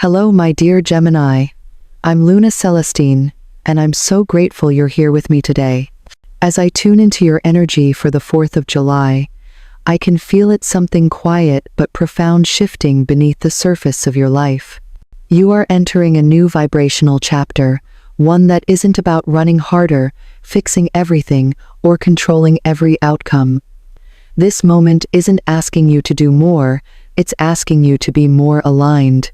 Hello, my dear Gemini. I'm Luna Celestine, and I'm so grateful you're here with me today. As I tune into your energy for the 4th of July, I can feel it something quiet but profound shifting beneath the surface of your life. You are entering a new vibrational chapter, one that isn't about running harder, fixing everything, or controlling every outcome. This moment isn't asking you to do more, it's asking you to be more aligned.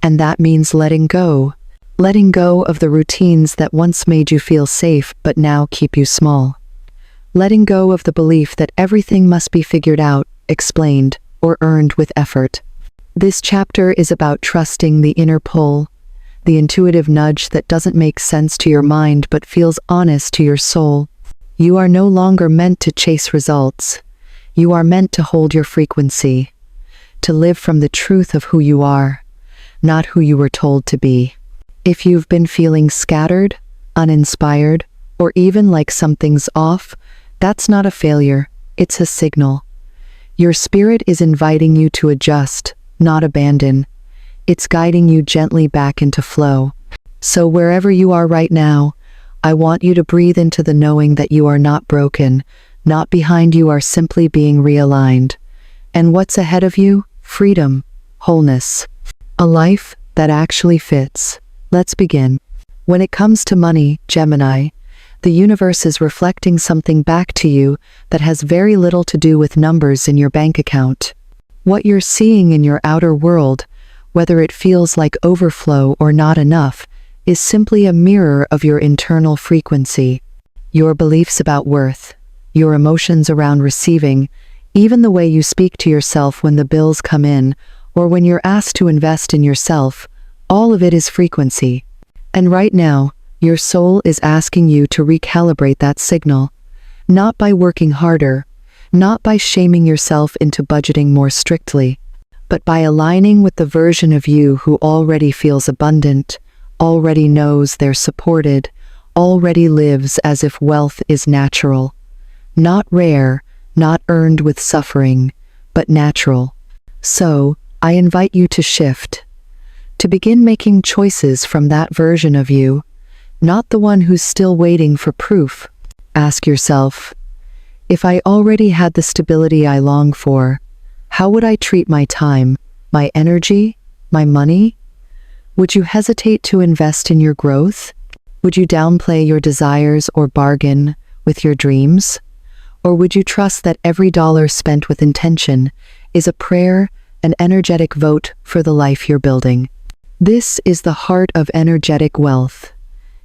And that means letting go of the routines that once made you feel safe but now keep you small. Letting go of the belief that everything must be figured out, explained, or earned with effort. This chapter is about trusting the inner pull, the intuitive nudge that doesn't make sense to your mind but feels honest to your soul. You are no longer meant to chase results. You are meant to hold your frequency, to live from the truth of who you are, not who you were told to be. If you've been feeling scattered, uninspired, or even like something's off, that's not a failure, it's a signal. Your spirit is inviting you to adjust, not abandon. It's guiding you gently back into flow. So wherever you are right now, I want you to breathe into the knowing that you are not broken, not behind. You are simply being realigned. And what's ahead of you? Freedom, wholeness, a life that actually fits. Let's begin. When it comes to money, Gemini, the universe is reflecting something back to you that has very little to do with numbers in your bank account. What you're seeing in your outer world, whether it feels like overflow or not enough, is simply a mirror of your internal frequency. Your beliefs about worth, your emotions around receiving, even the way you speak to yourself when the bills come in, or when you're asked to invest in yourself, all of it is frequency. And right now, your soul is asking you to recalibrate that signal, not by working harder, not by shaming yourself into budgeting more strictly, but by aligning with the version of you who already feels abundant, already knows they're supported, already lives as if wealth is natural. Not rare, not earned with suffering, but natural. So, I invite you to shift, to begin making choices from that version of you, not the one who's still waiting for proof. Ask yourself, if I already had the stability I long for, how would I treat my time, my energy, my money? Would you hesitate to invest in your growth? Would you downplay your desires or bargain with your dreams? Or would you trust that every dollar spent with intention is a prayer, an energetic vote for the life you're building? This is the heart of energetic wealth,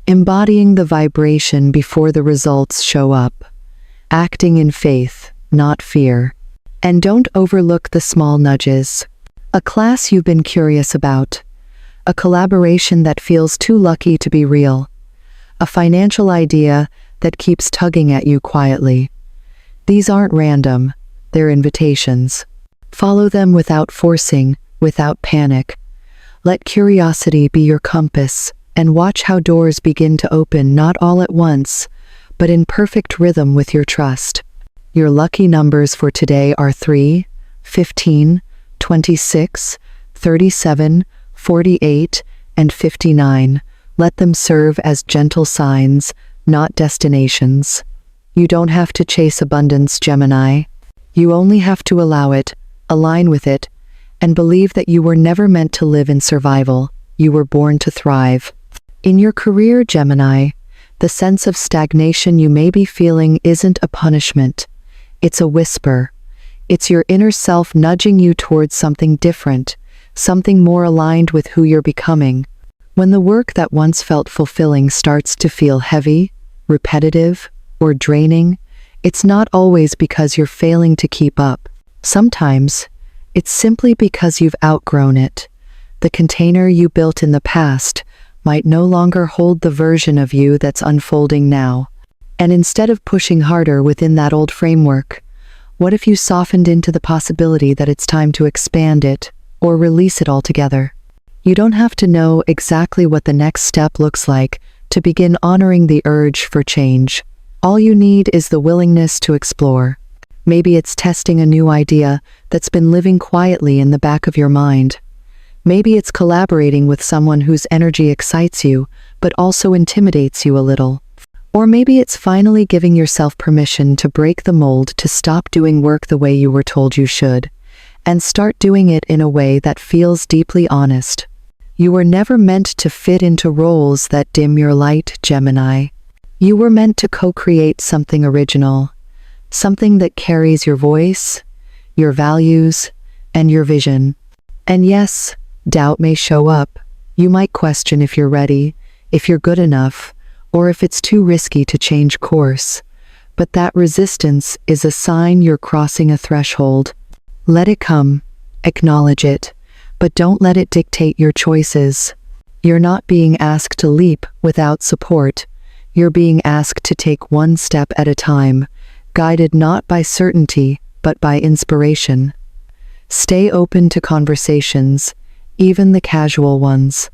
embodying the vibration before the results show up, acting in faith, not fear. And don't overlook the small nudges. A class you've been curious about, a collaboration that feels too lucky to be real, a financial idea that keeps tugging at you quietly. These aren't random, they're invitations. Follow them without forcing, without panic. Let curiosity be your compass, and watch how doors begin to open, not all at once, but in perfect rhythm with your trust. Your lucky numbers for today are 3, 15, 26, 37, 48, and 59. Let them serve as gentle signs, not destinations. You don't have to chase abundance, Gemini. You only have to allow it, align with it, and believe that you were never meant to live in survival. You were born to thrive. In your career, Gemini, the sense of stagnation you may be feeling isn't a punishment. It's a whisper. It's your inner self nudging you towards something different, something more aligned with who you're becoming. When the work that once felt fulfilling starts to feel heavy, repetitive, or draining, it's not always because you're failing to keep up. Sometimes, it's simply because you've outgrown it. The container you built in the past might no longer hold the version of you that's unfolding now. And instead of pushing harder within that old framework, what if you softened into the possibility that it's time to expand it or release it altogether? You don't have to know exactly what the next step looks like to begin honoring the urge for change. All you need is the willingness to explore. Maybe it's testing a new idea that's been living quietly in the back of your mind. Maybe it's collaborating with someone whose energy excites you, but also intimidates you a little. Or maybe it's finally giving yourself permission to break the mold, to stop doing work the way you were told you should, and start doing it in a way that feels deeply honest. You were never meant to fit into roles that dim your light, Gemini. You were meant to co-create something original, something that carries your voice, your values, and your vision. And yes, doubt may show up. You might question if you're ready, if you're good enough, or if it's too risky to change course. But that resistance is a sign you're crossing a threshold. Let it come, acknowledge it, but don't let it dictate your choices. You're not being asked to leap without support. You're being asked to take one step at a time, guided not by certainty, but by inspiration. Stay open to conversations, even the casual ones.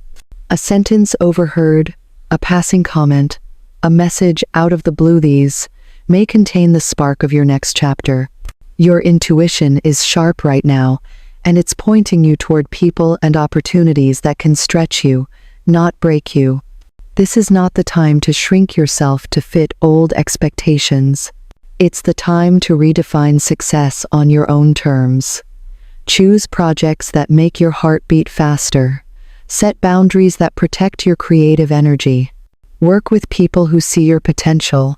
A sentence overheard, a passing comment, a message out of the blue, these may contain the spark of your next chapter. Your intuition is sharp right now, and it's pointing you toward people and opportunities that can stretch you, not break you. This is not the time to shrink yourself to fit old expectations. It's the time to redefine success on your own terms. Choose projects that make your heart beat faster. Set boundaries that protect your creative energy. Work with people who see your potential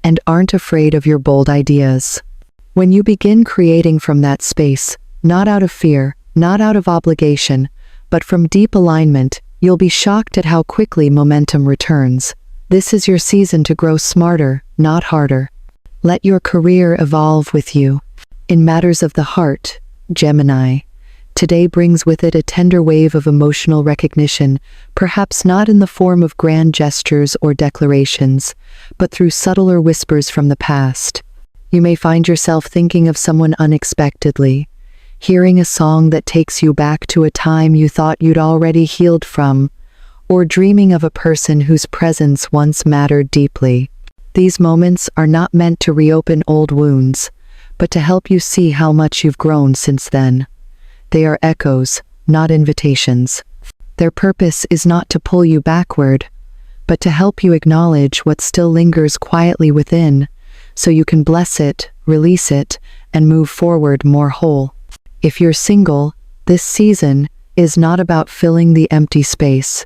and aren't afraid of your bold ideas. When you begin creating from that space, not out of fear, not out of obligation, but from deep alignment, you'll be shocked at how quickly momentum returns. This is your season to grow smarter, not harder. Let your career evolve with you. In matters of the heart, Gemini, today brings with it a tender wave of emotional recognition, perhaps not in the form of grand gestures or declarations, but through subtler whispers from the past. You may find yourself thinking of someone unexpectedly, hearing a song that takes you back to a time you thought you'd already healed from, or dreaming of a person whose presence once mattered deeply. These moments are not meant to reopen old wounds, but to help you see how much you've grown since then. They are echoes, not invitations. Their purpose is not to pull you backward, but to help you acknowledge what still lingers quietly within, so you can bless it, release it, and move forward more whole. If you're single, this season is not about filling the empty space.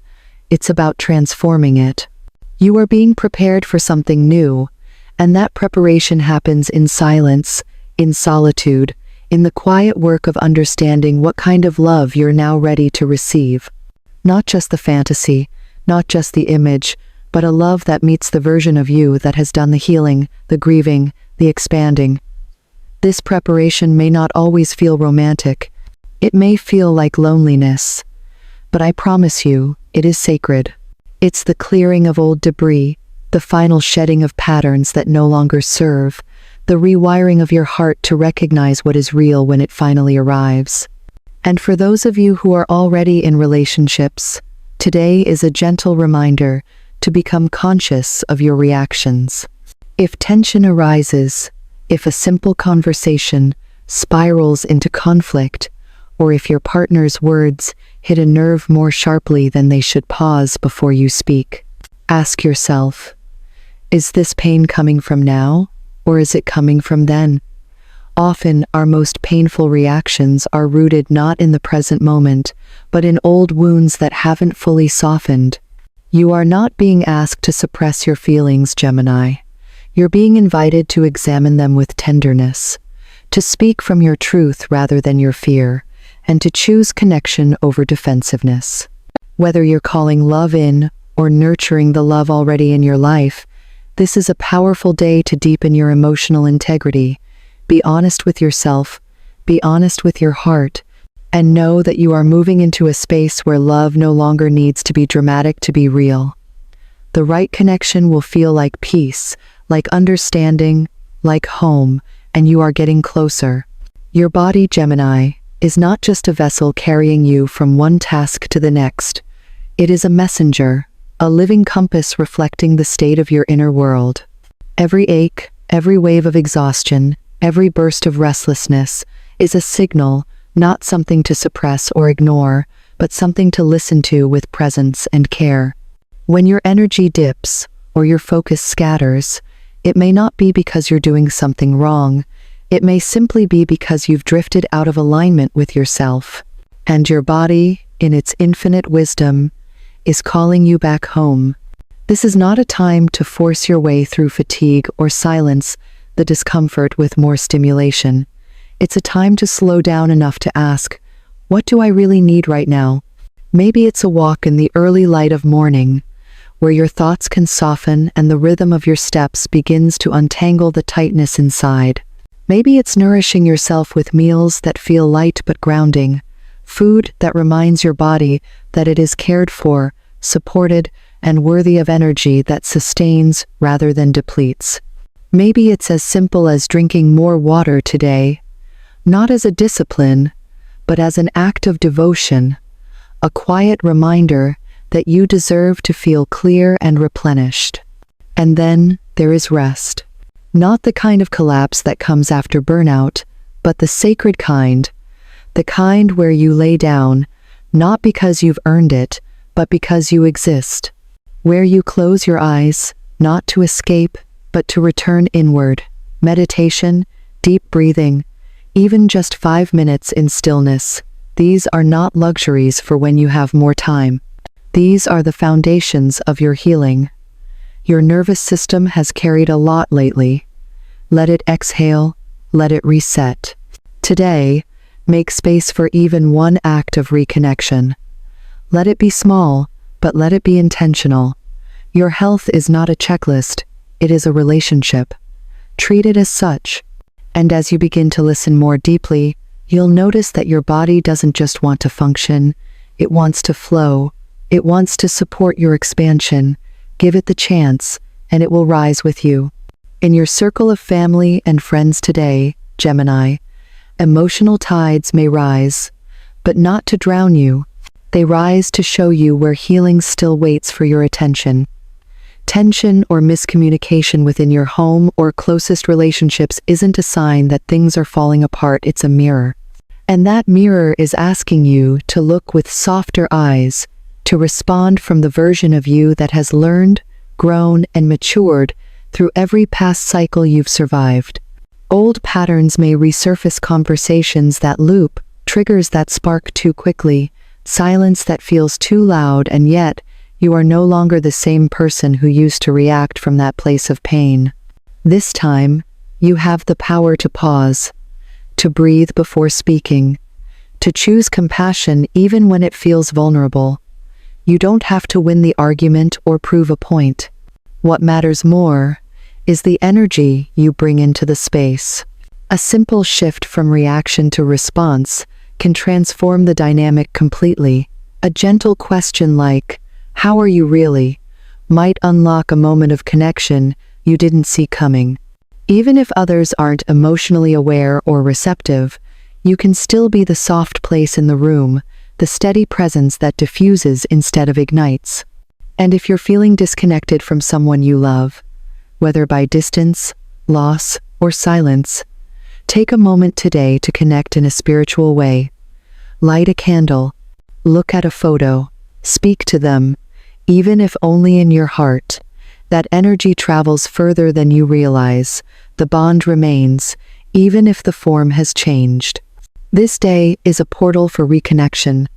It's about transforming it. You are being prepared for something new, and that preparation happens in silence, in solitude, in the quiet work of understanding what kind of love you're now ready to receive. Not just the fantasy, not just the image, but a love that meets the version of you that has done the healing, the grieving, the expanding. This preparation may not always feel romantic. It may feel like loneliness. But I promise you, it is sacred. It's the clearing of old debris, the final shedding of patterns that no longer serve, the rewiring of your heart to recognize what is real when it finally arrives. And for those of you who are already in relationships, today is a gentle reminder to become conscious of your reactions. If tension arises, if a simple conversation spirals into conflict, or if your partner's words hit a nerve more sharply than they should, pause before you speak. Ask yourself, is this pain coming from now, or is it coming from then? Often, our most painful reactions are rooted not in the present moment, but in old wounds that haven't fully softened. You are not being asked to suppress your feelings, Gemini. You're being invited to examine them with tenderness, to speak from your truth rather than your fear, and to choose connection over defensiveness. Whether you're calling love in or nurturing the love already in your life, this is a powerful day to deepen your emotional integrity. Be honest with yourself, be honest with your heart, and know that you are moving into a space where love no longer needs to be dramatic to be real. The right connection will feel like peace, like understanding, like home, and you are getting closer. Your body, Gemini, is not just a vessel carrying you from one task to the next. It is a messenger, a living compass reflecting the state of your inner world. Every ache, every wave of exhaustion, every burst of restlessness is a signal, not something to suppress or ignore, but something to listen to with presence and care. When your energy dips, or your focus scatters, it may not be because you're doing something wrong. It may simply be because you've drifted out of alignment with yourself. And your body, in its infinite wisdom, is calling you back home. This is not a time to force your way through fatigue or silence the discomfort with more stimulation. It's a time to slow down enough to ask, what do I really need right now? Maybe it's a walk in the early light of morning, where your thoughts can soften and the rhythm of your steps begins to untangle the tightness inside. Maybe it's nourishing yourself with meals that feel light but grounding, food that reminds your body that it is cared for, supported, and worthy of energy that sustains rather than depletes. Maybe it's as simple as drinking more water today, not as a discipline, but as an act of devotion, a quiet reminder that you deserve to feel clear and replenished. And then there is rest. Not the kind of collapse that comes after burnout, but the sacred kind, the kind where you lay down, not because you've earned it, but because you exist. Where you close your eyes, not to escape, but to return inward. Meditation, deep breathing, even just 5 minutes in stillness. These are not luxuries for when you have more time. These are the foundations of your healing. Your nervous system has carried a lot lately. Let it exhale, let it reset. Today, make space for even one act of reconnection. Let it be small, but let it be intentional. Your health is not a checklist, it is a relationship. Treat it as such. And as you begin to listen more deeply, you'll notice that your body doesn't just want to function, it wants to flow. It wants to support your expansion. Give it the chance, and it will rise with you. In your circle of family and friends today, Gemini, emotional tides may rise, but not to drown you. They rise to show you where healing still waits for your attention. Tension or miscommunication within your home or closest relationships isn't a sign that things are falling apart, it's a mirror. And that mirror is asking you to look with softer eyes, to respond from the version of you that has learned, grown, and matured through every past cycle you've survived. Old patterns may resurface, conversations that loop, triggers that spark too quickly, silence that feels too loud, and yet you are no longer the same person who used to react from that place of pain. This time, you have the power to pause, to breathe before speaking, to choose compassion even when it feels vulnerable. You don't have to win the argument or prove a point. What matters more is the energy you bring into the space. A simple shift from reaction to response can transform the dynamic completely. A gentle question like, "How are you really?" might unlock a moment of connection you didn't see coming. Even if others aren't emotionally aware or receptive, you can still be the soft place in the room, the steady presence that diffuses instead of ignites. And if you're feeling disconnected from someone you love, whether by distance, loss, or silence, take a moment today to connect in a spiritual way. Light a candle, look at a photo, speak to them, even if only in your heart. That energy travels further than you realize. The bond remains, even if the form has changed. This day is a portal for reconnection,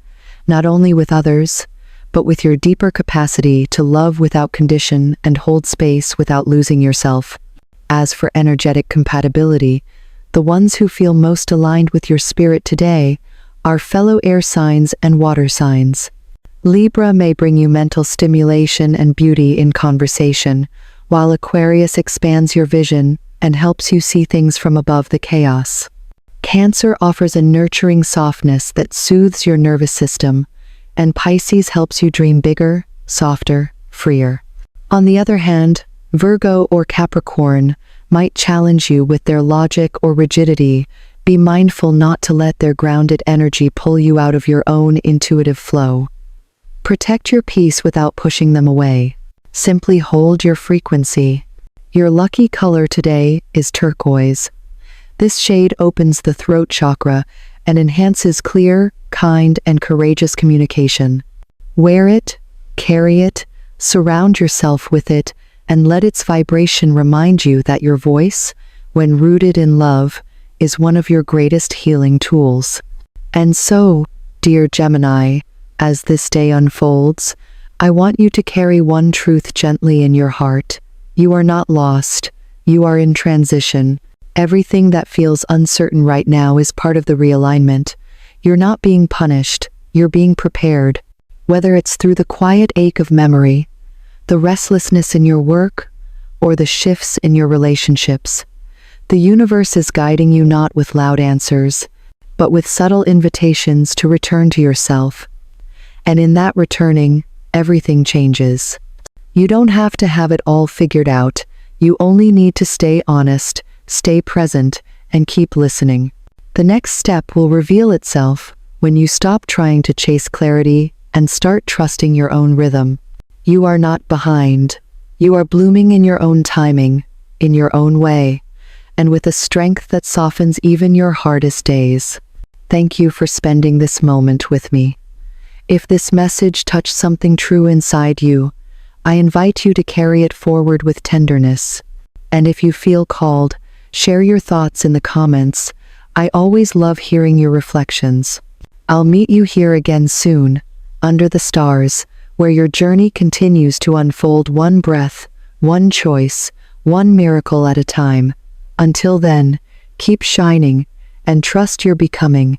not only with others, but with your deeper capacity to love without condition and hold space without losing yourself. As for energetic compatibility, the ones who feel most aligned with your spirit today are fellow air signs and water signs. Libra may bring you mental stimulation and beauty in conversation, while Aquarius expands your vision and helps you see things from above the chaos. Cancer offers a nurturing softness that soothes your nervous system, and Pisces helps you dream bigger, softer, freer. On the other hand, Virgo or Capricorn might challenge you with their logic or rigidity. Be mindful not to let their grounded energy pull you out of your own intuitive flow. Protect your peace without pushing them away. Simply hold your frequency. Your lucky color today is turquoise. This shade opens the throat chakra and enhances clear, kind, and courageous communication. Wear it, carry it, surround yourself with it, and let its vibration remind you that your voice, when rooted in love, is one of your greatest healing tools. And so, dear Gemini, as this day unfolds, I want you to carry one truth gently in your heart. You are not lost. You are in transition. Everything that feels uncertain right now is part of the realignment. You're not being punished. You're being prepared. Whether it's through the quiet ache of memory, the restlessness in your work, or the shifts in your relationships, the universe is guiding you not with loud answers, but with subtle invitations to return to yourself. And in that returning, everything changes. You don't have to have it all figured out. You only need to stay honest, stay present, and keep listening. The next step will reveal itself when you stop trying to chase clarity and start trusting your own rhythm. You are not behind. You are blooming in your own timing, in your own way, and with a strength that softens even your hardest days. Thank you for spending this moment with me. If this message touched something true inside you, I invite you to carry it forward with tenderness. And if you feel called, share your thoughts in the comments. I always love hearing your reflections. I'll meet you here again soon, under the stars, where your journey continues to unfold one breath, one choice, one miracle at a time. Until then, keep shining and trust you're becoming